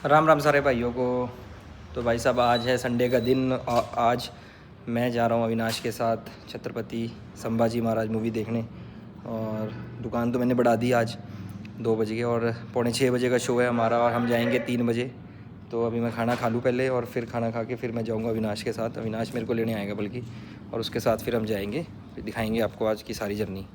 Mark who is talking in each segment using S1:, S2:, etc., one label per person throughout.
S1: राम राम सारे भाइयों को। तो भाई साहब आज है संडे का दिन और आज मैं जा रहा हूँ अविनाश के साथ छत्रपति संभाजी महाराज मूवी देखने। और दुकान तो मैंने बढ़ा दी आज 2 बजे के और 5:45 का शो है हमारा और हम जाएंगे 3 बजे। तो अभी मैं खाना खा लूँ पहले और फिर खाना खा के फिर मैं जाऊँगा अविनाश के साथ। अविनाश मेरे को लेने आएगा बल्कि, और उसके साथ फिर हम जाएंगे, फिर दिखाएंगे आपको आज की सारी जर्नी।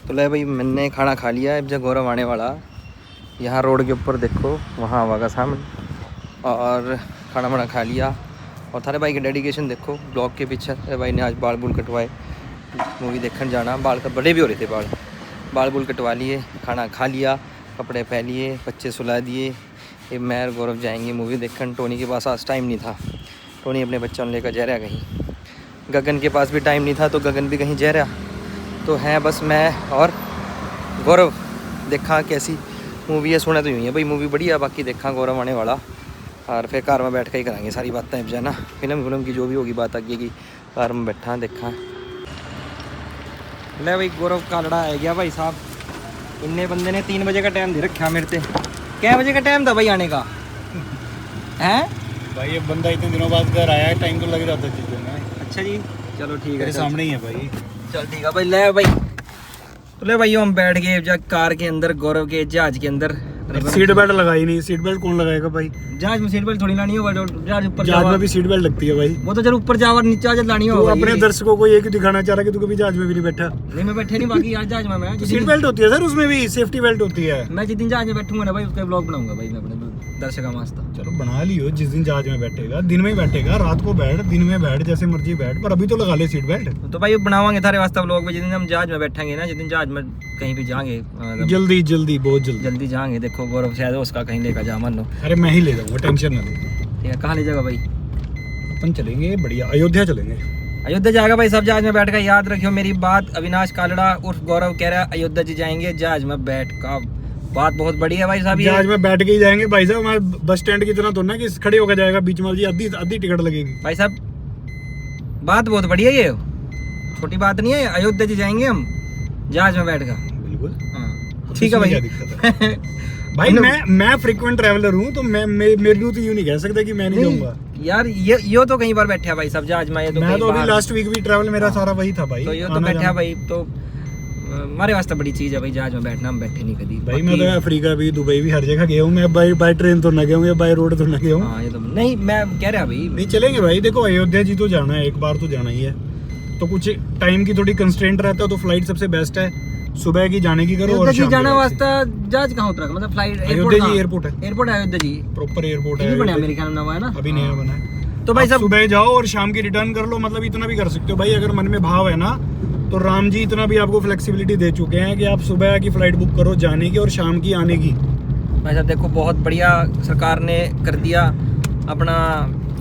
S1: तो ले भाई मैंने खाना खा लिया है। अब जब गौरव आने वाला, यहाँ रोड के ऊपर देखो, वहाँ आवा का सामने। और खाना वाना खा लिया और थारे भाई की डेडिकेशन देखो ब्लॉग के पीछे। अरे भाई ने आज बाल बुल कटवाए, मूवी देखने जाना। बाल का बड़े भी हो रहे थे, बाल बुल कटवा लिए, खाना खा लिया, कपड़े पहन लिए, बच्चे सुला दिए। ये मैं और गौरव जाएंगे मूवी देखने। टोनी के पास आज टाइम नहीं था, टोनी अपने बच्चों लेकर जा रहा कहीं। गगन के पास भी टाइम नहीं था तो गगन भी कहीं जा रहा। तो हैं बस मैं और गौरव। देखा कैसी मूवी है, सुना तो यूँ है भाई मूवी बढ़िया। बाकी देखा गौरव आने वाला और फिर कार में बैठ कर ही कराएंगे सारी बातें। अब जाना फिल्म की जो भी होगी बात आगे की, कार में बैठा देखा। ले भाई गौरव का लड़ा आ गया भाई साहब। इन्ने बंदे ने 3 बजे का टाइम दे रखा मेरे से। क्या बजे का टाइम था भाई आने का है
S2: भाई? ये बंदा इतने दिनों बाद घर आया है, टाइम तो लग रहा था चीज़ों में।
S1: अच्छा जी, चलो ठीक है,
S2: सामने ही है भाई।
S1: चल ठीक है भाई। ले भाई, तो ले भाई हम बैठ गए जा कार के अंदर, गौरव के जहाज के अंदर।
S2: सीट बेल्ट लगाई नहीं, सीट बेल्ट कौन लगाएगा भाई?
S1: जहाज में सीट बेल्ट थोड़ी लानी हो, जहाज ऊपर
S2: जहाज में भी सीट बेल्ट लगती है भाई।
S1: वो तो जब ऊपर जावा नीचे आ लानी हो।
S2: अपने दर्शकों को ये क्यों दिखाना चाह रहा कि तू कभी जहाज में भी नहीं बैठा?
S1: नहीं मैं बैठे नहीं, बाकी आज जहाज में मैं
S2: सीट बेल्ट होती है सर, उसमें भी सेफ्टी बेल्ट होती है।
S1: मैं जिस दिन जहाज में बैठूंगा ना भाई उसका ब्लॉग बनाऊंगा भाई मैं अपने दर्शकों वास्ते।
S2: चलो बना लियो, जिस दिन जहाज में बैठेगा, दिन में ही बैठेगा, रात को बैठ, दिन में बैठ, जैसे मर्जी बैठ, पर अभी तो लगा ले सीट बेल्ट।
S1: तो भाई बनावांगे थारे वास्ते ब्लॉग में जिस दिन हम जहाज में बैठेंगे ना, जिस दिन जहाज में कहीं भी जाएंगे,
S2: जल्दी जल्दी बहुत
S1: जल्दी जाएंगे। देखो गौरव शायद उसका कहीं लेकर जा मान लो।
S2: अरे मैं ही ले जाऊंगा, टेंशन ना ले।
S1: ठीक है, कहाँ ले जाएगा भाई?
S2: अपन चलेंगे बढ़िया, अयोध्या चलेंगे।
S1: अयोध्या जाएगा भाई सब जहाज में बैठ कर। याद रखियो मेरी बात, अविनाश कालड़ा उर्फ गौरव कह रहा है अयोध्या जी जाएंगे जहाज में बैठ का। बात बहुत बड़ी है भाई साहब।
S2: जहाज में बैठ के ही जाएंगे भाई साहब। हमारे बस स्टैंड की तरह तो ना कि खड़े होकर जाएगा बीच में, जी आधी टिकट लगेगी
S1: भाई साहब। बात बहुत बढ़िया, ये छोटी बात नहीं है। अयोध्या जी जाएंगे हम जहाज में बैठ कर।
S2: बिल्कुल
S1: ठीक है भाई।
S2: क्या दिक्कत है? भाई मैं फ्रीक्वेंट ट्रैवलर हूँ, तो मेरे को तो यूं नहीं कह सकता कि मैं नहीं जाऊंगा
S1: यार। ये तो कई बार बैठा है भाई साहब जहाज में।
S2: मैं तो अभी लास्ट वीक भी ट्रैवल मेरा सारा वही था भाई।
S1: तो ये तो बैठा भाई, तो हमारे वास्ते बड़ी चीज है भाई जहाज में बैठना। हम बैठे नहीं कभी
S2: भाई। मैं तो अफ्रीका भी, दुबई भी, हर जगह गया हूँ मैं। बाई ट्रेन तो ना गया हूँ या बाई रोड तो ना गया हूँ।
S1: ये तो नहीं, मैं कह रहा भाई
S2: नहीं चलेंगे भाई। देखो अयोध्या जी तो जाना है, एक बार तो जाना ही है। तो कुछ टाइम की थोड़ी कंस्ट्रेंट रहता है, तो फ्लाइट सबसे बेस्ट है। सुबह की जाने की करो और शाम
S1: जाना वास्ता जहाज कहाँ उतरा, मतलब फ्लाइट
S2: अयोध्या जी एयरपोर्ट है।
S1: एयरपोर्ट है अयोध्या जी,
S2: प्रॉपर एयरपोर्ट है।
S1: बना मेरे ख्याल में नया है ना,
S2: अभी नया बना है।
S1: तो भाई साहब
S2: सुबह जाओ और शाम की रिटर्न कर लो। मतलब इतना भी कर सकते हो भाई, अगर मन में भाव है ना, तो राम जी इतना भी आपको फ्लेक्सिबिलिटी दे चुके हैं कि आप सुबह की फ्लाइट बुक करो जाने की और शाम की आने की।
S1: भाई साहब देखो बहुत बढ़िया सरकार ने कर दिया। अपना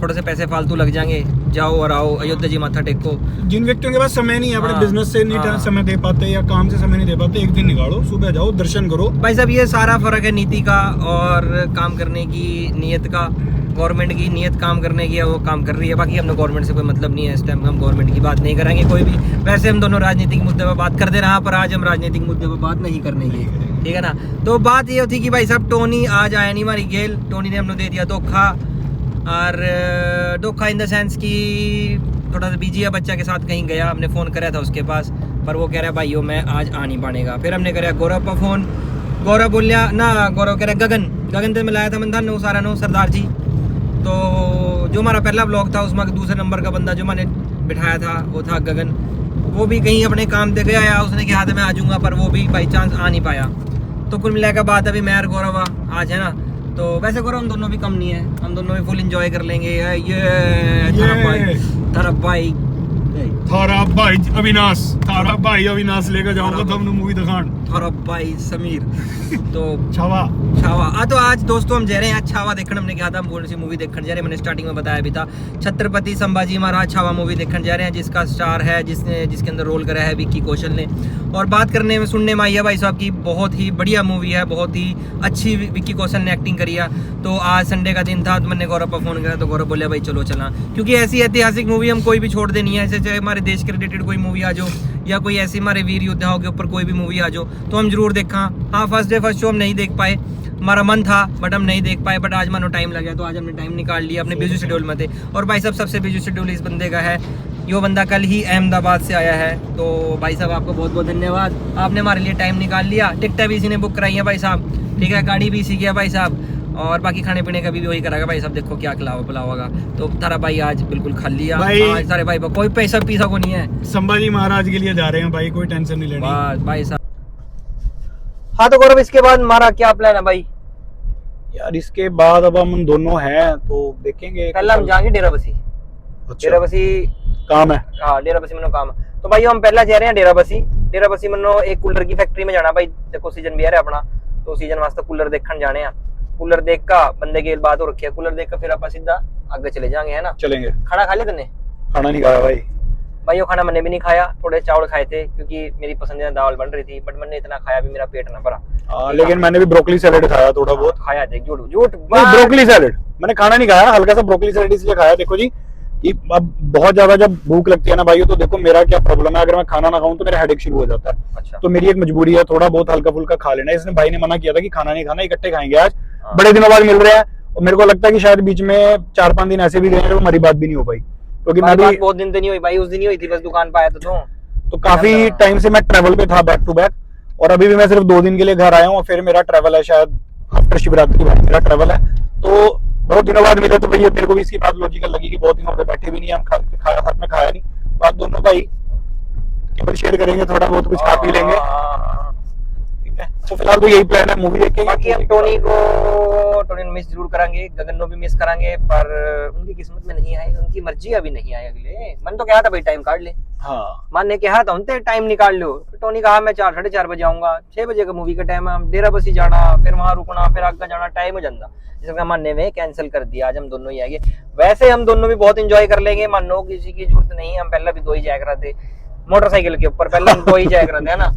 S1: थोड़े से पैसे फालतू लग जाएंगे, जाओ और आओ अयोध्या जी माथा टेको।
S2: जिन व्यक्तियों के पास समय नहीं है, अपने बिजनेस से नहीं समय दे पाते या काम से समय नहीं दे पाते, एक दिन निकालो, सुबह जाओ, दर्शन करो।
S1: भाई साहब ये सारा फर्क है नीति का और काम करने की नीयत का। गवर्नमेंट की नीयत काम करने की है, वो काम कर रही है। बाकी हमने गवर्नमेंट से कोई मतलब नहीं है। इस टाइम हम गवर्नमेंट की बात नहीं करेंगे कोई भी। वैसे हम दोनों राजनीतिक मुद्दे पर बात करते रहा, पर आज हम राजनीतिक मुद्दे पर बात नहीं करने की, ठीक है ना। तो बात ये थी कि भाई साहब टोनी आज आया नहीं, हमारी गेल टोनी ने हमने दे दिया धोखा। और धोखा इन द सेंस कि थोड़ा सा बिजी है, बच्चा के साथ कहीं गया। हमने फ़ोन कराया था उसके पास, पर वो कह रहा है भाइयों मैं आज आ नहीं पानेगा। फिर हमने कराया गौरव पर फ़ोन, गौरव बोलिया ना, गौरव कह रहा गगन से मिलाया था मैंने, नो सारा नो सरदार जी। तो जो हमारा पहला ब्लॉग था उसमें दूसरे नंबर का बंदा जो मैंने बिठाया था वो था गगन। वो भी कहीं अपने काम पे गया, या उसने कहा था मैं आ जाऊँगा, पर वो भी बाई चांस आ नहीं पाया। तो कुल मिला के बाद अभी मैं और गौरव आज है ना। तो वैसे गौरव हम दोनों भी कम नहीं है, हम दोनों भी फुल इंजॉय कर लेंगे। ये धरप भाई
S2: थारा भाई अविनाश लेकर जाऊंगा तो हमने मूवी दिखान
S1: थारा भाई समीर तो
S2: छावा
S1: तो आज दोस्तों हम जा रहे हैं आज छावा देखने। हमने कहा था हम कौन सी मूवी देखने जा रहे हैं, मैंने स्टार्टिंग में बताया भी था। छत्रपति संभाजी महाराज छावा मूवी देखने जा रहे हैं, जिसका स्टार है जिसके अंदर रोल करा है विक्की कौशल ने। और बात करने में सुनने में आई है भाई साहब की बहुत ही बढ़िया मूवी है, बहुत ही अच्छी विक्की कौशल ने एक्टिंग करी है। तो आज संडे का दिन था तो मैंने गौरव पर फोन करा तो गौरव बोले भाई चलो चला, क्योंकि ऐसी ऐतिहासिक मूवी हम कोई भी छोड़ देनी है। ऐसे चाहे हमारे देश के रिलेटेड कोई मूवी आ जाओ या कोई ऐसी हमारे वीर योद्धाओं के ऊपर कोई भी मूवी आ जाओ तो हम जरूर देखा। हाँ फर्स्ट शो हम नहीं देख पाए, हमारा मन था बट हम नहीं देख पाए, बट आज मानो टाइम लगा तो आज हमने टाइम निकाल लिया, अपने बिजी शेड्यूल में थे। और भाई साहब सबसे बिजी शेड्यूल इस बंदे का है, यो बंदा कल ही अहमदाबाद से आया है। तो भाई साहब आपको बहुत बहुत धन्यवाद, आपने हमारे लिए टाइम निकाल लिया। टिकटें भी इसी ने बुक कराई है भाई साहब, ठीक है, गाड़ी भी इसी की है भाई साहब, और बाकी खाने पीने का भी वही कराएगा भाई साहब। देखो क्या खिलावा पिलावागा। तो तारा भाई आज बिल्कुल खाली आज सारे भाई कोई पैसा पीसा को नहीं है,
S2: संभाजी महाराज के लिए जा रहे हैं भाई, कोई टेंशन नहीं लेनी
S1: बस भाई साहब। हाँ तो गौरव इसके बाद हमारा क्या प्लान है भाई?
S2: यार इसके बाद अब हम दोनों हैं तो देखेंगे,
S1: पहले हम जाएंगे डेराबसी।
S2: अच्छा।
S1: डेराबसी
S2: काम है,
S1: हाँ डेराबसी मनो काम है। तो भाई हम पहला जा रहे हैं डेराबसी मनो एक कूलर की फैक्ट्री में जाना भाई। देखो सीजन भी आ रहा है अपना, तो सीजन वास्ते कूलर देखने जाने हैं। कूलर देख का बंदे की बात हो रखी है, कूलर देख कर फिर आप सीधा आगे चले जाएंगे, है ना? चलेंगे। खाना खा लिया तूने?
S2: खाना नहीं खाया भाई
S1: वो खाना मैंने भी नहीं खाया, थोड़े चावल खाए थे क्योंकि मेरी पसंदीदा दाल बन रही थी, बट मैंने इतना खाया भी मेरा पेट ना भरा।
S2: लेकिन मैंने भी ब्रोकली सैलेड खाया थोड़ा बहुत
S1: खाया थे। झूठ
S2: ब्रोकली सैलेड मैंने खाना नहीं खाया, हल्का सा ब्रोकली सैलेड इसलिए खाया। देखो जी कि अब बहुत ज्यादा जब भूख लगती है ना भाई, तो देखो मेरा क्या प्रॉब्लम है, अगर मैं खाना ना खाऊं तो मेरा हेडेक शुरू हो जाता है।
S1: अच्छा।
S2: तो मेरी एक मजबूरी है थोड़ा बहुत हल्का फुल्का खा लेना। इसने भाई ने मना किया था कि खाना नहीं खाना, इकट्ठे खाएंगे आज, बड़े दिनों बाद मिल रहे हैं। और मेरे को लगता है कि शायद बीच में 4-5 दिन ऐसे भी गए तो हमारी बात भी नहीं हो पाई, क्योंकि मैं भी
S1: बहुत दिन तो नहीं हुई भाई, उस दिन ही हुई थी बस, दुकान पे आया था
S2: तो काफी टाइम से मैं ट्रेवल पे था बैक टू बैक, और अभी भी मैं सिर्फ 2 दिन के लिए घर आया हूँ। फिर मेरा ट्रेवल है शायद आफ्टर शिवरात्रि भाई मेरा ट्रेवल है। तो बहुत दिनों बाद मिले तो भैया मेरे को भी इसकी बात लॉजिकल लगी कि बहुत दिनों पे बैठे भी नहीं, हम हाथ में खाया नहीं, बात दोनों भाई शेयर करेंगे, थोड़ा बहुत कुछ खा पी लेंगे। ठीक है, तो फिलहाल तो यही प्लान है, मूवी देखेंगे।
S1: बाकी हम टोनी मिस जरूर करेंगे, गगन को भी मिस करेंगे, पर उनकी किस्मत में नहीं आए, उनकी मर्जी अभी नहीं आई। अगले मन तो कहा था भाई टाइम काट ले,
S2: हाँ
S1: मन ने कहा था उनसे टाइम निकाल लो। टोनी कहा मैं 4-4:30 बजे आऊंगा, 6 बजे का मूवी का टाइम है, हम डेराबसी जाना, फिर वहां रुकना, फिर आगे जाना, टाइम हो जाता, जिसका मानने में कैंसिल कर दिया। आज हम दोनों ही आएंगे। वैसे हम दोनों भी बहुत एंजॉय कर लेंगे, मानो किसी की जरूरत नहीं, हम पहले भी 2 ही जाया करते थे मोटरसाइकिल के ऊपर, पहले हम 2 ही जाया करते है ना।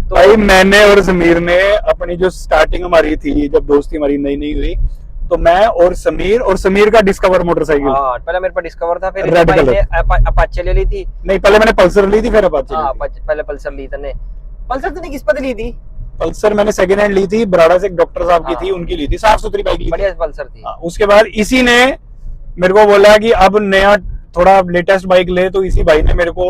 S1: तो
S2: भाई मैंने और समीर ने अपनी जो स्टार्टिंग हमारी थी, जब दोस्ती हमारी नई नई हुई, तो मैं और समीर का डिस्कवर मोटरसाइकिल,
S1: हाँ पहले मेरे पास डिस्कवर था, फिर
S2: रेड
S1: भाई ने अपाचे ले ली थी।
S2: नहीं पहले मैंने पल्सर ली थी, फिर अपाचे।
S1: हाँ पहले पल्सर ली थी। पल्सर तूने किस पर ली थी?
S2: पल्सर मैंने सेकंड हैंड ली थी, बराड़ा से एक डॉक्टर साहब की थी, उनकी ली थी, साफ सुथरी बाइक ली थी,
S1: बढ़िया पल्सर थी।
S2: उसके बाद इसी ने मेरे को बोला कि अब नया थोड़ा लेटेस्ट बाइक ले, तो इसी भाई ने मेरे को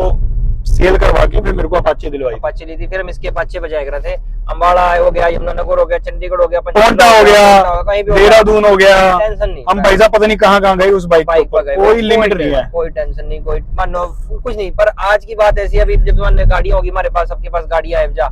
S2: सेल करवा के फिर मेरे को अपाचे दिलवाई।
S1: अपाचे ली थी, फिर हम इसके अपाचे बजाया कर रहे थे। अम्बाड़ा हो गया, यमुनानगर हो गया, चंडीगढ़ हो गया,
S2: कोंटा हो गया,
S1: कहीं भी
S2: देहरादून हो गया,
S1: टेंशन नहीं।
S2: हम भाई साहब पता नहीं कहाँ गए उस बाइक पर, कोई लिमिट नहीं है,
S1: कोई टेंशन नहीं, कोई मानो कुछ नहीं। पर आज की बात ऐसी, अभी जब तुम्हारे गाड़ी होगी हमारे पास, सबके पास गाड़ी है जा,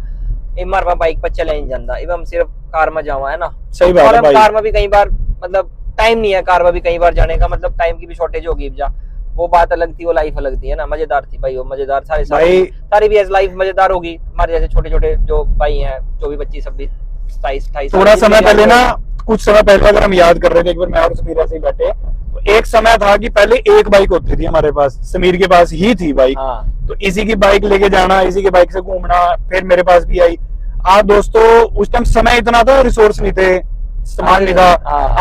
S1: हमारे पास बाइक पर चले नहीं जाता, अब हम सिर्फ कार में जावा, है ना?
S2: सही बात है भाई।
S1: कार में भी कई बार मतलब टाइम नहीं है, कार में भी कई बार जाने का, मतलब टाइम की भी शॉर्टेज होगी जा, वो बात अलग थी, वो लाइफ अलग थी, है ना? मजेदार थी भाई, वो मजेदार सारी भी लाइफ मजेदार होगी। हमारे जैसे छोटे छोटे जो भाई हैं 24, 25, 26, 27, 28
S2: थोड़ा समय पहले ना, कुछ समय पहले अगर हम याद कर रहे थे, एक बार मैं और समीर ऐसे ही बैठे, तो एक समय था कि पहले एक बाइक होती थी हमारे पास, समीर के पास ही थी बाइक।
S1: हाँ।
S2: तो इसी की बाइक लेके जाना, इसी की बाइक से घूमना, फिर मेरे पास भी आई। आज दोस्तों उस टाइम समय इतना था, रिसोर्स नहीं थे, सामान नहीं था।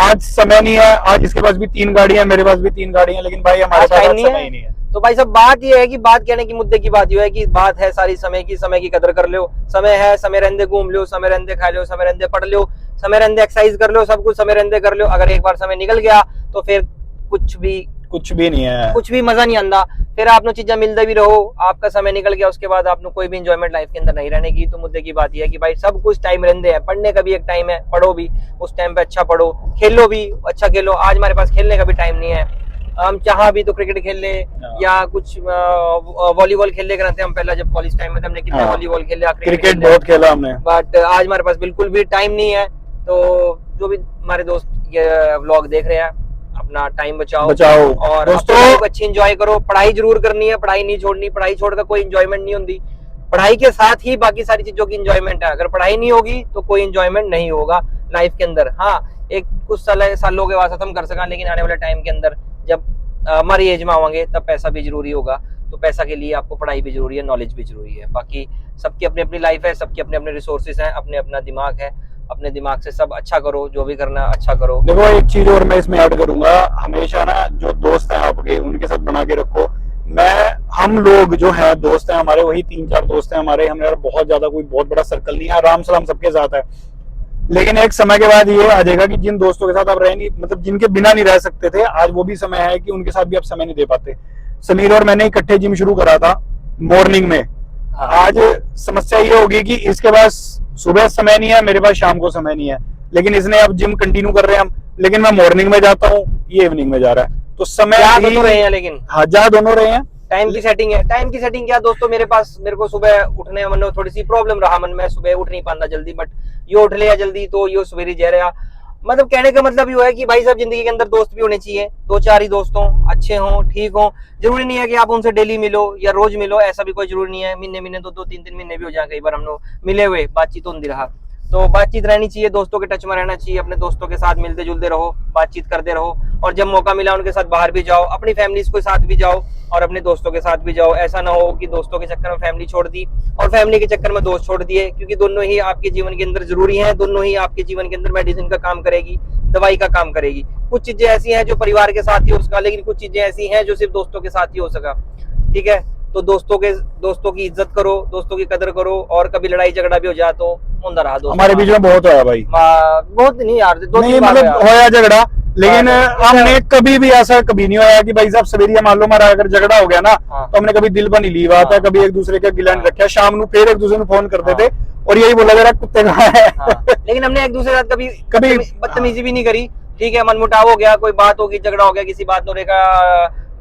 S2: आज समय नहीं है, आज इसके पास भी 3 गाड़ियां, मेरे पास भी 3 गाड़ियां, लेकिन भाई हमारे पास समय ही नहीं है।
S1: तो भाई सब बात ये है कि बात कहने की मुद्दे की बात ये है कि बात है सारी समय की कदर कर लो। समय है, समय रहंदे घूम लो, समय रहंदे खा लो, समय रहंदे पढ़ लो, समय रहंदे एक्सरसाइज कर लो, सब कुछ समय रहंदे कर लो। अगर एक बार समय निकल गया तो फिर कुछ भी नहीं है, कुछ भी मजा नहीं आंदा। फिर आपने चीजें मिलते भी रहो, आपका समय निकल गया, उसके बाद आपने कोई भी एंजॉयमेंट लाइफ के अंदर नहीं रहने की। तो मुद्दे की बात यह है कि भाई सब कुछ टाइम रहते हैं, पढ़ने का भी एक टाइम है, पढ़ो भी उस टाइम पे अच्छा पढ़ो, खेलो भी अच्छा खेलो। आज हमारे पास खेलने का भी टाइम नहीं है, हम चाह भी तो क्रिकेट खेल ले या कुछ वॉलीबॉल खेल ले करते हम। पहले जब कॉलेज टाइम में हमने कितना वॉलीबॉल खेला,
S2: क्रिकेट बहुत खेला हमने,
S1: बट आज हमारे पास बिल्कुल भी टाइम नहीं है। तो जो भी हमारे दोस्त ये व्लॉग देख रहे हैं, अपना टाइम बचाओ और
S2: दोस्तों
S1: लाइफ अच्छी एंजॉय करो। पढ़ाई जरूर करनी है, पढ़ाई नहीं छोड़नी, पढ़ाई छोड़कर कोई एंजॉयमेंट नहीं होती। पढ़ाई के साथ ही बाकी सारी चीजों की एंजॉयमेंट है। अगर पढ़ाई नहीं होगी तो कोई एंजॉयमेंट नहीं होगा लाइफ के अंदर। हाँ, एक कुछ सालों के बाद हम कर सका, लेकिन आने वाले टाइम के अंदर जब हमारी एज में आवांगे तब पैसा भी जरूरी होगा। तो पैसा के लिए आपको पढ़ाई भी जरूरी है, नॉलेज भी जरूरी है। बाकी सबकी अपनी अपनी लाइफ है, सबके अपने अपने रिसोर्सेज हैं, अपने अपना दिमाग है। अपने दिमाग से सब अच्छा करो, जो भी करना अच्छा करो।
S2: देखो एक चीज और मैं इसमें ऐड करूंगा, हमेशा ना जो दोस्त हैं आपके उनके साथ बना के रखो। हम लोग जो है दोस्त हैं हमारे, वही 3-4 दोस्त हैं हमारे, हमारा बहुत ज्यादा कोई बहुत बड़ा सर्कल नहीं है, आराम सलाम सबके साथ है। लेकिन एक समय के बाद ये आ जाएगा कि जिन दोस्तों के साथ आप रहेंगे, मतलब जिनके बिना नहीं रह सकते थे, आज वो भी समय है कि उनके साथ भी आप समय नहीं दे पाते। समीर और मैंने इकट्ठे जिम शुरू करा था मॉर्निंग में। आज समस्या ये होगी कि इसके पास सुबह समय नहीं है, मेरे पास शाम को समय नहीं है, लेकिन इसने अब जिम कंटिन्यू कर रहे हैं हम, लेकिन मैं मॉर्निंग में जाता हूँ, ये इवनिंग में जा रहा है। तो समय
S1: दोनों रहे हैं, लेकिन
S2: हाँ जा दोनों रहे हैं।
S1: टाइम की सेटिंग है। टाइम की सेटिंग क्या दोस्तों, मेरे को सुबह उठने में थोड़ी सी प्रॉब्लम रहा, मन में सुबह उठ नहीं पाता जल्दी, बट यो उठ लिया जल्दी तो यो सवेरे जा रहा। मतलब कहने का मतलब ये है कि भाई साहब जिंदगी के अंदर दोस्त भी होने चाहिए, 2-4 ही दोस्त हों, अच्छे हों, ठीक हों। जरूरी नहीं है कि आप उनसे डेली मिलो या रोज मिलो, ऐसा भी कोई जरूरी नहीं है। महीने 2-3 महीने भी हो जाए, कई बार हम लोग मिले हुए, बातचीत होती रहा। तो बातचीत रहनी चाहिए, दोस्तों के टच में रहना चाहिए, अपने दोस्तों के साथ मिलते जुलते रहो, बातचीत करते रहो, और जब मौका मिला उनके साथ बाहर भी जाओ, अपनी फैमिलीज के साथ भी जाओ और अपने दोस्तों के साथ भी जाओ। ऐसा ना हो कि दोस्तों के चक्कर में फैमिली छोड़ दी और फैमिली के चक्कर में दोस्त छोड़ दिए, क्योंकि दोनों ही आपके जीवन के अंदर जरूरी हैं। दोनों ही आपके जीवन के अंदर मेडिसिन का काम करेगी, दवाई का काम करेगी। कुछ चीजें ऐसी हैं जो परिवार के साथ ही हो सका, लेकिन कुछ चीजें ऐसी हैं जो सिर्फ दोस्तों के साथ ही हो सका। ठीक है, तो दोस्तों की इज्जत करो, दोस्तों की कदर करो, और कभी लड़ाई झगड़ा भी हो जाए तो होता रहा। दोस्त
S2: हमारे बीच में बहुत होया भाई,
S1: बहुत नहीं यार, 2-3 बार
S2: मतलब होया झगड़ा, लेकिन हमने कभी भी ऐसा कभी नहीं होया कि भाई साहब सवेरे मान लो हमारा अगर झगड़ा हो गया ना, तो हमने कभी दिल पर नहीं ली बात है, कभी एक दूसरे का गिला नहीं रखा। शाम को फिर एक दूसरे को फोन करते थे और यही बोला जरा कुत्ते का है।
S1: लेकिन हमने एक दूसरे के साथ कभी बदतमीजी भी नहीं करी। ठीक है, मनमुटाव हो गया, कोई बात होगी, झगड़ा हो गया, किसी बात नोरे का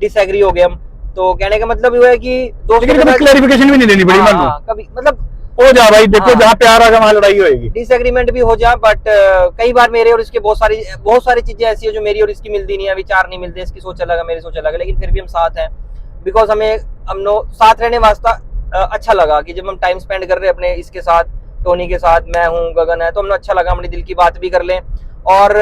S1: डिसएग्री हो गया हम, तो कहने का मतलब ये है कि दोस्तों के साथ
S2: क्लैरिफिकेशन भी नहीं देनी पड़ी। मान लो
S1: कभी मतलब
S2: हो जा भाई, देखो जहाँ प्यार आएगा वहाँ लड़ाई होगी,
S1: डिसएग्रीमेंट भी हो जा, बट कई बार मेरे और इसके बहुत सारी चीजें ऐसी है जो मेरी और इसकी मिलती नहीं है, विचार नहीं मिलते, इसकी सोच अलग है, मेरी सोच अलग है, लेकिन फिर भी हम साथ हैं। बिकॉज हम लोग साथ रहने वास्ता अच्छा लगा कि जब हम टाइम स्पेंड कर रहे हैं अपने इसके साथ, टोनी के साथ, मैं हूँ, गगन है, तो हमें अच्छा लगा, अपने दिल की बात भी कर लें। और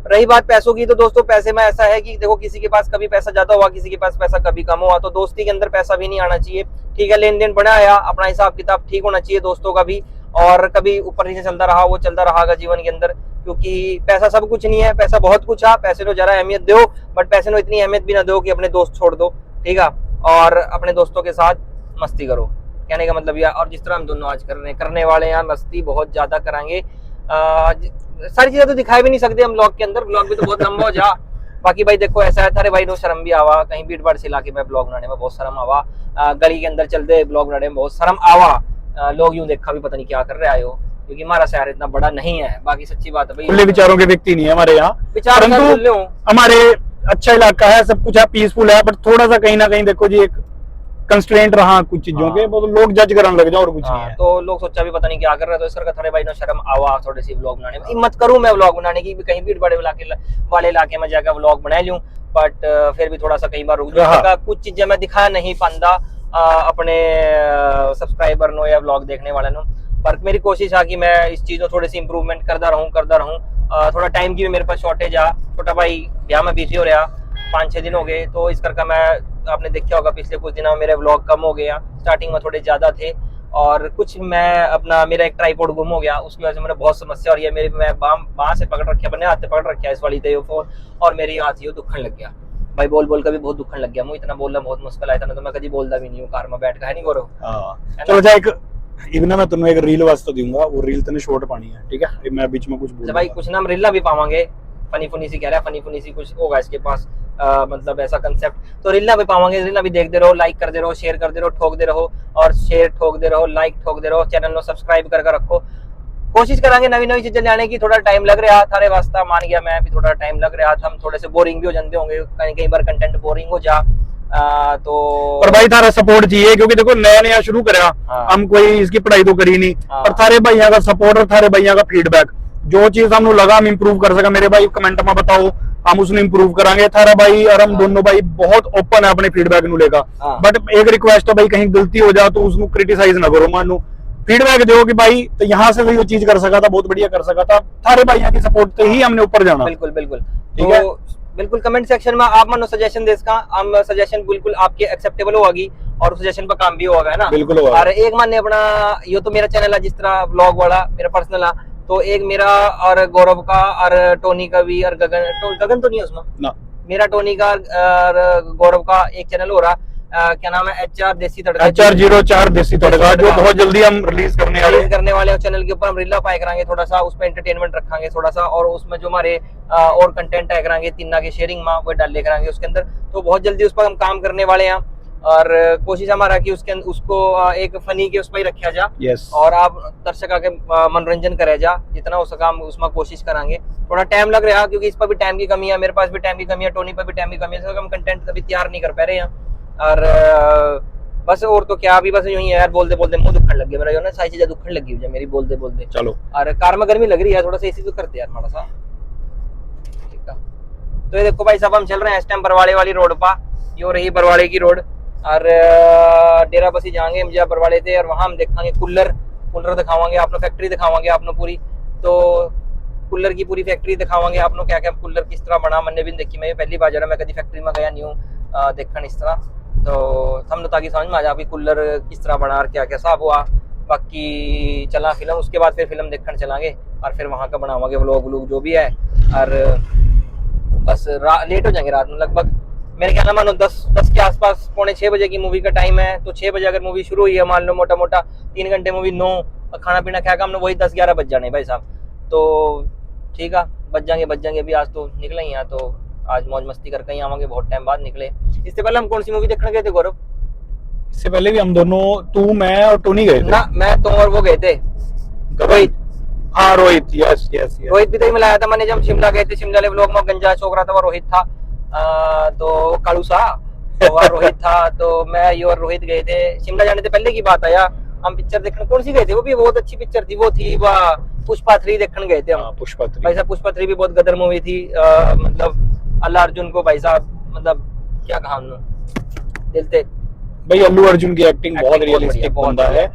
S1: रही बात पैसों की, तो दोस्तों पैसे में ऐसा है कि देखो किसी के पास कभी पैसा ज्यादा हुआ, किसी के पास पैसा कभी कम हुआ, तो दोस्ती के अंदर पैसा भी नहीं आना चाहिए। ठीक है, लेन देन बढ़ा आया, अपना हिसाब किताब ठीक होना चाहिए दोस्तों का भी, और कभी ऊपर नीचे चलता रहा, वो चलता रहा जीवन के अंदर, क्योंकि पैसा सब कुछ नहीं है, पैसा बहुत कुछ है। पैसे को जरा अहमियत दो, बट पैसे को इतनी अहमियत भी ना दो कि अपने दोस्त छोड़ दो। ठीक है, और अपने दोस्तों के साथ मस्ती करो, कहने का मतलब यह। और जिस तरह हम दोनों आज करने वाले हैं, मस्ती बहुत ज्यादा कराएंगे। सारी चीजें तो दिखाई भी नहीं सकते हम ब्लॉग के अंदर, ब्लॉग भी तो बहुत लंबा हो जा। बाकी भाई देखो ऐसा है, थारे भाई नो शर्म भी आवा, कहीं भीड़ भाड़ से इलाके में ब्लॉग बनाने में बहुत शर्म आवा, गली के अंदर चलते ब्लॉग बनाने में बहुत शर्म आवा। लोग यूं देखा भी पता नहीं क्या कर रहे आए हो, क्योंकि हमारा शहर इतना बड़ा नहीं है। बाकी सच्ची बात है भाई, खुले
S2: विचारों के व्यक्ति नहीं है हमारे यहाँ,
S1: परंतु
S2: हमारे अच्छा इलाका है, सब कुछ है, पीसफुल है, बट थोड़ा सा कहीं ना कहीं देखो जी एक कंस्ट्रेंट रहा कुछ चीजों के, वो तो लोग जज करने लग जाओ और कुछ नहीं है।
S1: तो लोग सोचा भी पता नहीं क्या कर रहे हैं, तो इस करके थोड़े भाई नो शर्म आवा थोड़ी सी व्लॉग बनाने में। हिम्मत करूं मैं व्लॉग बनाने की, कहीं भीड़ बड़े वाले इलाके में जाकर व्लॉग बना लूं, बट फिर भी थोड़ा सा कई बार रुक जाता, कुछ चीजें मैं दिखा नहीं पाता अपने सब्सक्राइबर नो या व्लॉग देखने वाले नो। पर मेरी कोशिश है कि मैं इस चीज में थोड़ी सी इंप्रूवमेंट करता रहूं। थोड़ा टाइम की भी मेरे पास शॉर्टेज आ, छोटा भाई ब्याह में बिजी हो रहा, 5-6 दिन हो गए, तो इस करके मैं, आपने देखा होगा पिछले कुछ दिनों में मेरे व्लॉग कम हो गया, स्टार्टिंग में थोड़े ज्यादा थे, और कुछ मेरा एक ट्राइपॉड गुम हो गया, उसकी वजह से मैंने बहुत समस्या हो रही है। मैं बांह से पकड़ रखा, मैंने हाथ से पकड़ रखा इस वाली फोन, और मेरी हाथ ये दुखन लग गया भाई, बोल कर भी बहुत दुखन लग गया। मुझे इतना बोलना बहुत मुश्किल आया था ना, तो मैं कभी बोलता भी नहीं हूँ, कार में बैठ कर नहीं करो।
S2: चलो जा, एक इवना मैं तुम्हें एक रील वास्ते दूंगा, वो रील तने शॉर्ट पानी है, ठीक है, मैं बीच में कुछ बोल
S1: भाई, कुछ ना हम रीला भी पावांगे, फनी फुनी सी कह रहा है, फनी फुनी सी कुछ होगा इसके पास, मतलब ऐसा कंसेप्ट, तो रीला भी पावांगे। रीला भी देखते रहो, लाइक करते रहो, शेयर करते रहो, ठोकते रहो, और शेयर ठोकते रहो, लाइक ठोकते रहो, चैनल को सब्सक्राइब करके रखो। कोशिश करेंगे नवी चीजें लाने की, थोड़ा टाइम लग रहा थारे वास्ता, मान गया मैं भी, थोड़ा टाइम लग रहा था, हम थोड़े से बोरिंग भी हो जाते होंगे, कई बार कंटेंट बोरिंग हो जा, तो
S2: पर भाई थारा सपोर्ट चाहिए, क्योंकि देखो नया शुरू करा, हम कोई इसकी पढ़ाई तो करी नहीं, पर थारे भैया का सपोर्ट और थारे भैया का फीडबैक, जो चीज हम लगा हम इंप्रूव कर सका, मेरे भाई कमेंट में बताओ, हम उसने इंप्रूव करांगे। थारा भाई और हम दोनों भाई बहुत ओपन है अपने फीडबैक ਨੂੰ लेकर, बट एक रिक्वेस्ट है भाई, कहीं गलती हो जाए तो उसको क्रिटिसाइज ना करो, मानो फीडबैक दो कि भाई तो यहाँ से वो चीज कर सका था, बहुत बढ़िया कर सका था, थारे भाइयों की सपोर्ट से ही हमने ऊपर जाना।
S1: बिल्कुल बिल्कुल।
S2: ठीक है,
S1: बिल्कुल कमेंट सेक्शन में आप मानो सजेशन दे इसका, हम सजेशन बिल्कुल आपके एक्सेप्टेबल होगी और सजेशन पर काम भी होगा, है ना।
S2: बिल्कुल होगा।
S1: और एक माने अपना ये तो मेरा चैनल है, जिस तरह व्लॉग वाला मेरा पर्सनल है, तो एक मेरा और गौरव का और टोनी का भी, और गगन तो नहीं है उसमें
S2: ना,
S1: मेरा टोनी का और गौरव का एक चैनल हो रहा, क्या नाम है, HR देसी तड़का,
S2: HR04 देसी तड़का, जो बहुत जल्दी हम रिलीज करने
S1: वाले चैनल के ऊपर हम रीला पाए करांगे, थोड़ा सा उसमें एंटरटेनमेंट रखांगे थोड़ा सा, और उसमें जो हमारे और कंटेंट है करांगे तीना के शेयरिंग में वो डाले करांगे उसके अंदर। तो बहुत जल्दी उस पर हम काम करने वाले हैं, और कोशिश हमारा कि उसके उसको एक फनी के उस पर ही रखा जा।
S2: यस,
S1: और आप दर्शक आके मनोरंजन करे जा, जितना हो सका हम उसमें कोशिश करांगे। थोड़ा टाइम लग रहा है क्योंकि इस पर भी टाइम की कमी है, मेरे पास भी टाइम की कमी है, टोनी पर भी टाइम की कमी है, हम कंटेंट अभी तैयार नहीं कर पा रहे हैं। और बस और तो क्या, अभी बस यूं ही यार बोलते बोलते मुंह दुखने लग गया मेरा, जो ना सारी चीजें दुखने लगी हुई है मेरी बोलते बोलते।
S2: चलो,
S1: और कार में गर्मी लग रही है, थोड़ा सा एसी तो करते यार थोड़ा सा, ठीक है। तो ये देखो भाई साहब, हम चल रहे हैं इस टाइम बरवाड़े वाली रोड पर, ये रही बरवाड़े की रोड, और डेरा बसी जाएंगे हम जहाँ बरवाड़े थे, और वहां हम देखेंगे कूलर दिखावांगे आपने, फैक्ट्री दिखावांगे आपने पूरी, तो कूलर की पूरी फैक्ट्री दिखावांगे आपने, क्या क्या कूलर किस तरह बना, मैंने भी देखी, मैं पहली बार जा रहा, मैं कभी फैक्ट्री में गया नहीं हूँ देखने इस तरह, तो हम लोग ताकि समझ में आ जाए कूलर किस तरह बना और क्या क्या साहब हुआ। बाकी चला फिल्म, उसके बाद फिर फिल्म देखने चलांगे, और फिर वहाँ का बनावांगे व्लॉग जो भी है, और बस लेट हो जाएंगे रात में लगभग, मेरे ख्याल में मानो 10 के आसपास, 5:45 बजे की मूवी का टाइम है, तो 6 बजे अगर मूवी शुरू हुई है, मान लो मोटा मोटा 3 घंटे मूवी, 9 खाना पीना खाएगा हमने, वही 10-11 बज जाने भाई साहब। तो ठीक है, बच जाएंगे अभी, आज तो निकले ही, यहाँ तो आज मौज मस्ती करके ही आवांगे, बहुत टाइम बाद निकले। इससे पहले हम कौन सी मूवी देखने गए थे गौरव?
S2: इससे पहले भी हम दोनों, तू मैं और टोनी गए थे
S1: ना, मैं तो और वो गए थे रोहित।
S2: हाँ रोहित, यस यस,
S1: रोहित भी तो मिलाया था मैंने, जब शिमला गए थे, शिमला वाले व्लॉग में गंजा छोकरा था, वो रोहित था, तो कालू सा तो रोहित था, तो मैं ये और रोहित गए थे। शिमला जाने से पहले की बात आया, हम पिक्चर देखने कौन सी गए थे, वो भी बहुत अच्छी पिक्चर थी, वो थी पुष्पा 3 देखने गए थे हम।
S2: पुष्पा 3
S1: भाई साहब, पुष्पा 3 भी बहुत गदर मूवी थी, मतलब अल्लाह अर्जुन को भाई साहब, मतलब क्या कहा उन्होंने, दिल से
S2: भाई अल्लू अर्जुन की एक्टिंग बहुत रियलिस्टिक बंदा है।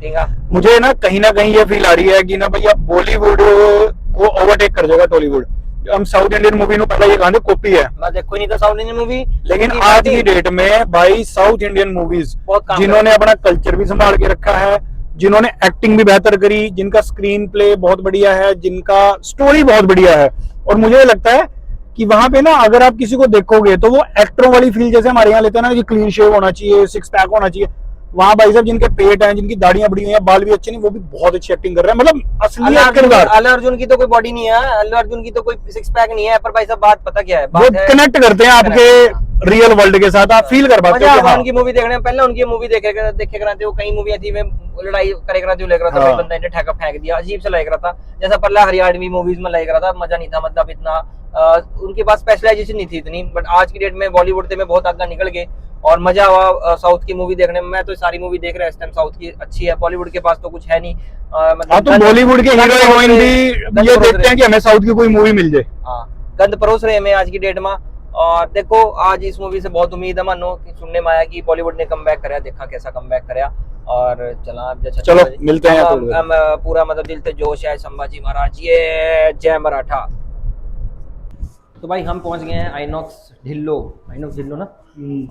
S2: मुझे ना कहीं ये फील आ रही है कि ना भैया बॉलीवुड को ओवरटेक कर जाएगा टॉलीवुड। हम साउथ इंडियन मूवी नो पहले ये कहा कॉपी है,
S1: मैं देखो नहीं था साउथ इंडियन मूवी,
S2: लेकिन आज की डेट में भाई साउथ इंडियन मूवीज जिन्होंने अपना कल्चर भी संभाल के रखा है, जिन्होंने एक्टिंग भी बेहतर करी, जिनका स्क्रीन प्ले बहुत बढ़िया है, जिनका स्टोरी बहुत बढ़िया है, और मुझे लगता है कि वहां पे ना अगर आप किसी को देखोगे तो वो एक्टरों वाली फील जैसे हमारे यहाँ लेते हैं ना कि क्लीन शेव होना चाहिए, 6 पैक होना चाहिए, वहां भाई साहब जिनके पेट हैं, जिनकी दाढ़ियां बड़ी हुई हैं, बाल भी अच्छे नहीं, वो भी बहुत अच्छी एक्टिंग कर रहे हैं, मतलब असली किरदार।
S1: अल्लू अर्जुन की तो कोई बॉडी नहीं है, अल्लू अर्जुन की तो कोई 6 पैक नहीं है, पर भाई साहब बात पता क्या है,
S2: वो कनेक्ट करते हैं आपके रियल वर्ल्ड के साथ, आप फील कर पाते हो।
S1: उनकी मूवी देखने पहले उनकी मूवी देखे कराते, वो कई मूवी थी में लड़ाई करे कराते लग रहा था, बंदा ने ठेका फेंक दिया, अजीब सा लग रहा था, जैसा पहला हरियाणवी मूवीज में लग रहा था, मजा नहीं था, मतलब इतना उनके पास स्पेशलाइजेशन नहीं थी इतनी। बट आज की डेट में बॉलीवुड में बहुत आगे निकल गए और मजा हुआ साउथ की मूवी देखने में। मैं तो सारी मूवी देख रहा इस टाइम, साउथ की अच्छी है, बॉलीवुड के पास तो कुछ है नहीं।
S2: मतलब तो बॉलीवुड के हीरो हीरोइन भी ये देखते हैं कि हमें साउथ की कोई मूवी मिल जाए।
S1: हाँ, गंद परोस रहे हैं आज की डेट में। और देखो आज इस मूवी से बहुत उम्मीद है, मानो कि सुनने में आया कि बॉलीवुड ने कमबैक कराया, देखा कैसा कमबैक कराया। और
S2: चलो मिलते हैं
S1: पूरा मतलब दिल से जोश है। संभाजी महाराज ये जय मराठा। तो भाई हम पहुंच गए हैं आइनॉक्स ढिल्लो ना,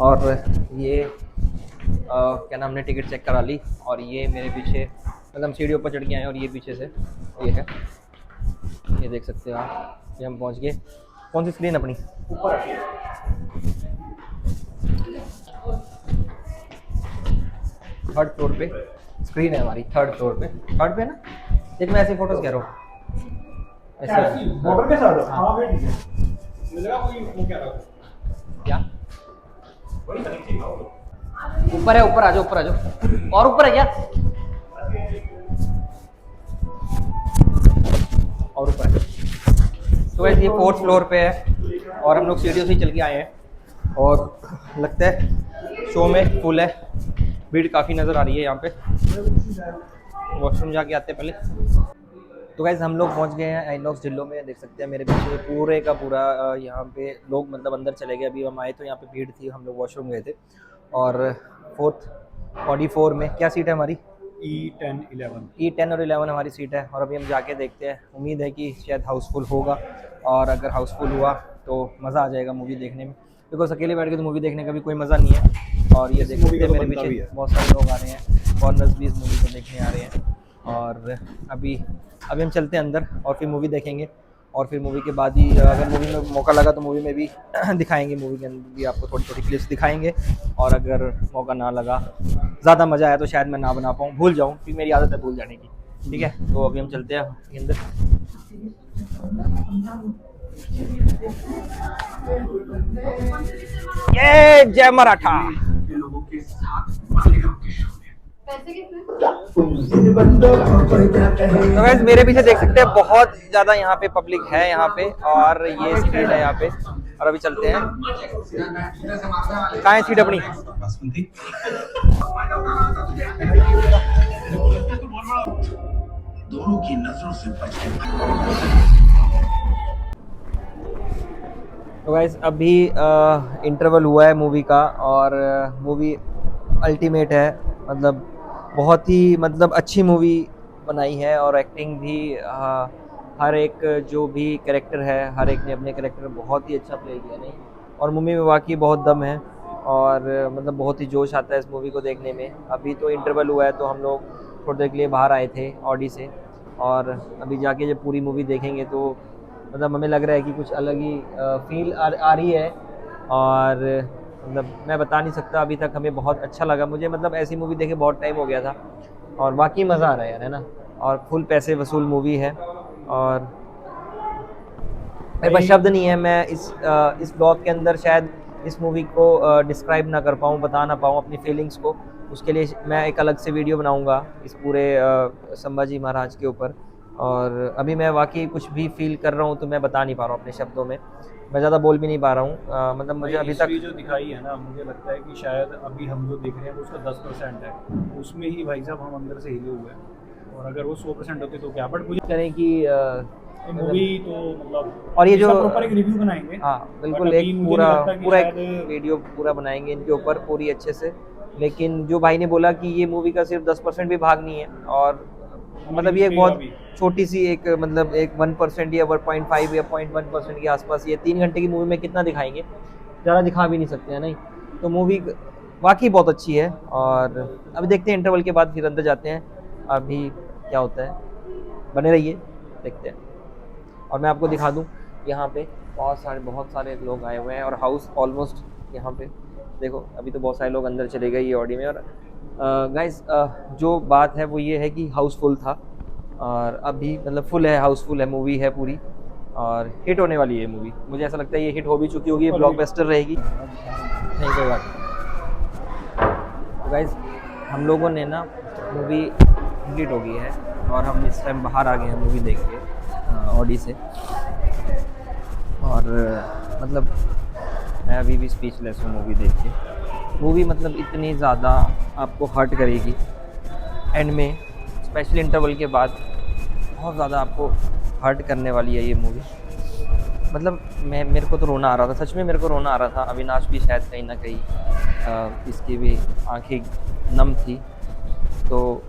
S1: और ये क्या नाम, हमने टिकट चेक करा ली, और ये मेरे पीछे मतलब हम सीढ़ियों पर चढ़ के आए, और ये पीछे से ये है, ये देख सकते हो आप, ये हम पहुंच गए। कौन सी स्क्रीन अपनी ऊपर, थर्ड फ्लोर पे स्क्रीन है हमारी, थर्ड पे ना। देख मैं ऐसे फोटोज कह रहा हूँ, ऐसे बॉर्डर के साथ। हाँ भाई ठीक है, मिलेगा कोई वो क्या क्या ऊपर है, ऊपर आ जाओ, और ऊपर है क्या, और ऊपर है। तो वैसे ये 4th फ्लोर पे है, और हम लोग सीढ़ियों से चल के आए हैं, और लगता है शो में फुल है, भीड़ काफ़ी नज़र आ रही है यहाँ पे। वॉशरूम जाके आते हैं पहले। तो गाइज हम लोग पहुंच गए हैं आइनॉक्स दिल्लो में। देख सकते हैं मेरे पीछे पूरे का पूरा यहाँ पे लोग मतलब अंदर चले गए। अभी हम आए तो यहाँ पे भीड़ थी, हम लोग वॉशरूम गए थे। और फोर्थ ऑडी 4 में क्या सीट है हमारी? E10 और 11 हमारी सीट है। और अभी हम जाके देखते हैं, उम्मीद है कि शायद हाउसफुल होगा। और अगर हाउसफुल हुआ तो मज़ा आ जाएगा मूवी देखने में, बिकॉज अकेले बैठ के तो मूवी देखने का भी कोई मज़ा नहीं है। और ये देख सकते हैं मेरे पीछे बहुत सारे लोग आ रहे हैं, फॉरनर्स भी इस मूवी को देखने आ रहे हैं। और अभी हम चलते हैं अंदर और फिर मूवी देखेंगे। और फिर मूवी के बाद ही अगर मूवी में मौका लगा तो मूवी में भी दिखाएंगे, मूवी के अंदर भी आपको थोड़ी थोड़ी क्लिप्स दिखाएंगे। और अगर मौका ना लगा, ज़्यादा मज़ा आया तो शायद मैं ना बना पाऊँ, भूल जाऊँ, क्योंकि मेरी आदत है भूल जाने की। ठीक है, तो अभी हम चलते हैं अंदर। ये जय मराठा। तो गाइस मेरे पीछे देख सकते हैं बहुत ज्यादा यहाँ पे पब्लिक है यहाँ पे, और ये स्क्रीन है यहाँ पे। और अभी चलते हैं। कहाँ है सीट अपनी? दोनों की नजरों से तो गाइस अभी इंटरवल हुआ है मूवी का, और मूवी अल्टीमेट है। मतलब बहुत ही मतलब अच्छी मूवी बनाई है। और एक्टिंग भी हर एक जो भी कैरेक्टर है, हर एक ने अपने कैरेक्टर बहुत ही अच्छा प्ले किया नहीं। और मूवी में वाकई बहुत दम है, और मतलब बहुत ही जोश आता है इस मूवी को देखने में। अभी तो इंटरवल हुआ है तो हम लोग थोड़ी देर के लिए बाहर आए थे ऑडी से, और अभी जाके जब पूरी मूवी देखेंगे तो मतलब हमें लग रहा है कि कुछ अलग ही फील आ रही है। और मतलब मैं बता नहीं सकता, अभी तक हमें बहुत अच्छा लगा। मुझे मतलब ऐसी मूवी देखे बहुत टाइम हो गया था, और वाकई मज़ा आ रहा है यार, है ना। और फुल पैसे वसूल मूवी है, और मेरे पास शब्द नहीं है। मैं इस ब्लॉग के अंदर शायद इस मूवी को डिस्क्राइब ना कर पाऊँ, बता ना पाऊँ अपनी फीलिंग्स को। उसके लिए मैं एक अलग से वीडियो बनाऊंगा इस पूरे संभाजी महाराज के ऊपर। और अभी मैं वाकई कुछ भी फील कर रहा हूँ तो मैं बता नहीं पा रहा हूँ अपने शब्दों में, मैं ज़्यादा बोल भी नहीं पा रहा हूँ। मतलब मुझे अभी तक
S2: जो दिखाई है ना, मुझे लगता है कि शायद अभी हम जो देख रहे हैं वो उसका 10% है, उसमें ही भाई साहब हम अंदर से हिले हुए हैं। और अगर वो 100% होते तो क्या, बट मुझे
S1: करें कि
S2: मूवी तो मतलब,
S1: और ये जो
S2: प्रॉपर एक रिव्यू बनाएंगे।
S1: हाँ बिल्कुल,
S2: But
S1: एक
S2: अभी मुझे
S1: पूरा
S2: नहीं लगता कि
S1: पूरा एक
S2: शायद-
S1: वीडियो पूरा बनाएंगे इनके ऊपर पूरी अच्छे से। लेकिन जो भाई ने बोला कि ये मूवी का सिर्फ 10% भी भाग नहीं है, और मतलब ये एक बहुत छोटी सी एक मतलब एक 1% या 1.5 या 0.1% के आसपास, ये 3 घंटे की मूवी में कितना दिखाएंगे, ज़्यादा दिखा भी नहीं सकते हैं नहीं। तो मूवी वाकई बहुत अच्छी है। और अभी देखते हैं इंटरवल के बाद फिर अंदर जाते हैं, अभी क्या होता है। बने रहिए, देखते हैं। और मैं आपको दिखा दूं, यहाँ पे बहुत सारे लोग आए हुए हैं, और हाउस ऑलमोस्ट यहाँ पे देखो अभी तो बहुत सारे लोग अंदर चले गए ये ऑडी में। और गाइस जो बात है वो ये है कि हाउसफुल था, और अभी मतलब फुल है, हाउसफुल है, मूवी है पूरी, और हिट होने वाली है मूवी। मुझे ऐसा लगता है ये हिट हो भी चुकी होगी, ये ब्लॉकबस्टर रहेगी। नहीं कोई बात नहीं। तो गाइस हम लोगों ने ना मूवी कंप्लीट हो गई है, और हम इस टाइम बाहर आ गए हैं मूवी देख के ऑडी से। और मतलब मैं अभी भी स्पीचलेस हूँ मूवी देख के। मूवी मतलब इतनी ज़्यादा आपको हर्ट करेगी एंड में, स्पेशली इंटरवल के बाद बहुत ज़्यादा आपको हर्ट करने वाली है ये मूवी। मतलब मेरे को तो रोना आ रहा था, सच में मेरे को रोना आ रहा था। अविनाश भी शायद कहीं ना कहीं इसकी भी आंखें नम थी। तो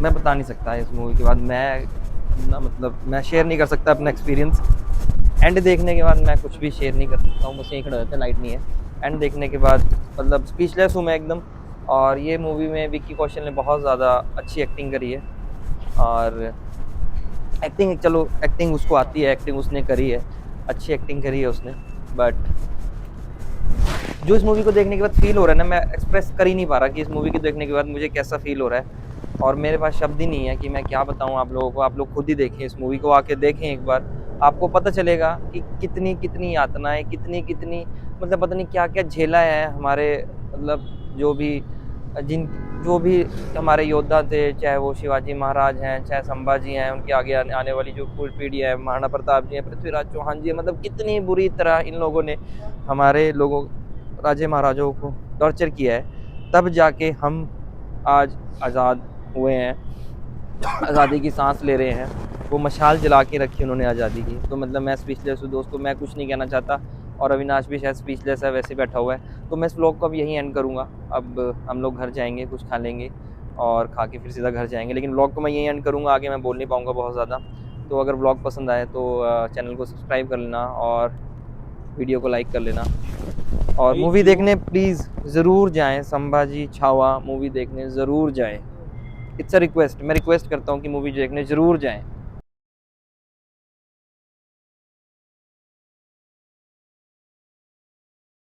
S1: मैं बता नहीं सकता इस मूवी के बाद, मैं ना मतलब मैं शेयर नहीं कर सकता अपना एक्सपीरियंस। एंड देखने के बाद मैं कुछ भी शेयर नहीं कर सकता हूँ, बस यहीं खड़े रहते हैं, लाइट नहीं है। एंड देखने के बाद मतलब स्पीचलेस हूँ मैं एकदम। और ये मूवी में विक्की कौशल ने बहुत ज़्यादा अच्छी एक्टिंग करी है। और एक्टिंग चलो एक्टिंग उसको आती है, एक्टिंग उसने करी है, अच्छी एक्टिंग करी है उसने। बट जो इस मूवी को देखने के बाद फील हो रहा है ना, मैं एक्सप्रेस कर ही नहीं पा रहा कि इस मूवी को देखने के बाद मुझे कैसा फील हो रहा है। और मेरे पास शब्द ही नहीं है कि मैं क्या बताऊं आप लोगों को। आप लोग खुद ही देखें, इस मूवी को आके देखें एक बार, आपको पता चलेगा कि कितनी यातनाएं, कितनी मतलब पता नहीं क्या क्या झेला है हमारे मतलब जो भी हमारे योद्धा थे, चाहे वो शिवाजी महाराज हैं, चाहे संभाजी हैं, उनके आगे आने वाली जो पूरी पीढ़ी है, महाराणा प्रताप जी हैं, पृथ्वीराज चौहान जी हैं। मतलब कितनी बुरी तरह इन लोगों ने हमारे लोगों राजे महाराजाओं को टॉर्चर किया है, तब जाके हम आज आज़ाद हुए हैं, आज़ादी की सांस ले रहे हैं। वो मशाल जला के रखी उन्होंने आज़ादी की। तो मतलब मैं स्पीचलेस हूँ दोस्तों, मैं कुछ नहीं कहना चाहता, और अविनाश भी शायद स्पीचलेस है, वैसे बैठा हुआ है। तो मैं इस व्लॉग को अब यहीं एंड करूँगा। अब हम लोग घर जाएंगे, कुछ खा लेंगे और खा के फिर सीधा घर जाएंगे, लेकिन व्लॉग को मैं यहीं एंड करूँगा, आगे मैं बोल नहीं पाऊँगा बहुत ज़्यादा। तो अगर व्लॉग पसंद आए तो चैनल को सब्सक्राइब कर लेना और वीडियो को लाइक कर लेना, और मूवी देखने प्लीज़ ज़रूर जाएं, संभाजी छावा मूवी देखने ज़रूर जाएं। इट्स अ रिक्वेस्ट, मैं रिक्वेस्ट करता हूँ कि मूवी देखने ज़रूर जाएं।